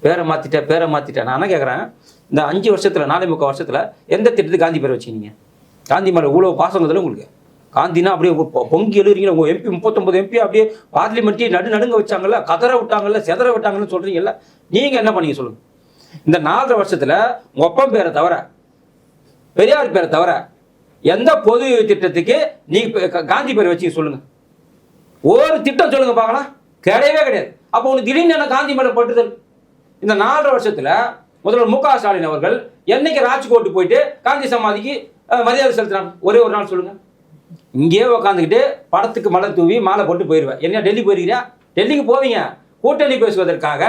பேரை மாற்றிட்டேன். நான் என்ன கேட்குறேன், இந்த 5 வருஷத்தில் 4.25 வருஷத்தில் எந்த திட்டத்துக்கு காந்தி பேரை வச்சுக்கிங்க? காந்தி மேலே இவ்வளோ பாசங்கிறதுல உங்களுக்கு காந்தினா அப்படியே பொங்கி எழுதுறீங்க. உங்கள் எம்பி 39 எம்பி அப்படியே பார்லிமெண்ட்ரி நடுங்க வச்சாங்கல்ல, கதற விட்டாங்கல்ல, செதற விட்டாங்கன்னு சொல்கிறீங்கல்ல. நீங்கள் என்ன பண்ணீங்க சொல்லுங்கள்? இந்த 4.5 வருஷத்தில் உங்கள் ஒப்பம் பேரை தவிர, பெரியார் பேரை தவிர எந்த பொது திட்டத்துக்கு நீங்கள் காந்தி பேரை வச்சு சொல்லுங்கள்? ஒரு திட்டம் சொல்லுங்கள் பார்க்கலாம். கிடையவே. அப்போ உனக்கு திடீர்னு என்ன காந்தி மேலே பட்டுதல்? இந்த 4.5 வருஷத்தில் முதல்வர் மு க ஸ்டாலின் அவர்கள் என்னைக்கு ராஜ்கோட்டு போயிட்டு காந்தி சமாதிக்கு மரியாதை செலுத்தினாங்க? ஒரே ஒரு நாள் சொல்லுங்க. இங்கேயே உட்காந்துக்கிட்டு படத்துக்கு மலர் தூவி மாலை போட்டு போயிடுவேன். என்ன டெல்லி போயிருக்கிறியா? டெல்லிக்கு போவீங்க கூட்டணி பேசுவதற்காக,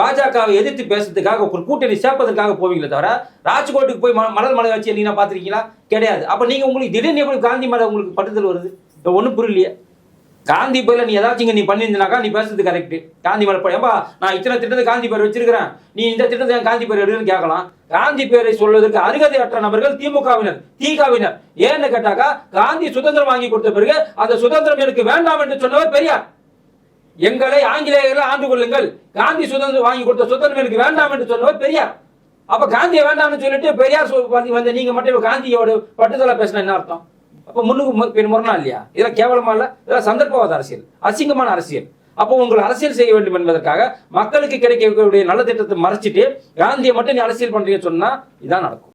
பாஜகவை எதிர்த்து பேசுறதுக்காக, ஒரு கூட்டணி சேர்ப்பதற்காக போவீங்களே தவிர ராஜ்கோட்டுக்கு போய் மலர் மலை வச்சு நீங்க பார்த்துருக்கீங்களா? கிடையாது. அப்போ நீங்கள் உங்களுக்கு திடீர்னு எப்படி காந்தி மேலே உங்களுக்கு பட்டுதல் வருது? ஒன்றும் புரியலையே. காந்தி பேரில் நீ ஏதாச்சும் நீ பண்ணியிருந்தாக்கா நீ பேசுறது கரெக்டு. காந்தி மேலே ஏன்பா நான் இத்தனை திட்டத்தை காந்தி பேர் வச்சிருக்கிறேன், நீ இந்த திட்டத்தை காந்தி பேர் எடுன்னு கேட்கலாம். காந்தி பேரை சொல்வதற்கு அருகதையற்ற நபர்கள் திமுகவினர், திகாவினர். ஏன்னு கேட்டாக்கா, காந்தி சுதந்திரம் வாங்கி கொடுத்த பிறகு அந்த சுதந்திரம் எனக்கு வேண்டாம் என்று சொன்னவர் பெரியார். எங்களை ஆங்கிலேயர்களை ஆண்டு கொள்ளுங்கள், காந்தி சுதந்திரம் வாங்கி கொடுத்த சுதந்திரம் எனக்கு வேண்டாம் என்று சொன்னவர் பெரியார். அப்ப காந்தியை வேண்டாம்னு சொல்லிட்டு பெரியார் வந்து நீங்க மட்டும் காந்தியோட பட்டுதலா பேசினா என்ன அர்த்தம்? அப்போ முன்னுக்கு முரணா இல்லையா? இதெல்லாம் கேவலமா இல்ல? இதெல்லாம் சந்தர்ப்பவாத அரசியல், அசிங்கமான அரசியல். அப்போ உங்களை அரசியல் செய்ய வேண்டும் என்பதற்காக மக்களுக்கு கிடைக்கக்கூடிய நல்ல திட்டத்தை மறைச்சிட்டு காந்தியை மட்டும் நீ அரசியல் பண்றீங்கன்னு சொன்னா இதான் நடக்கும்.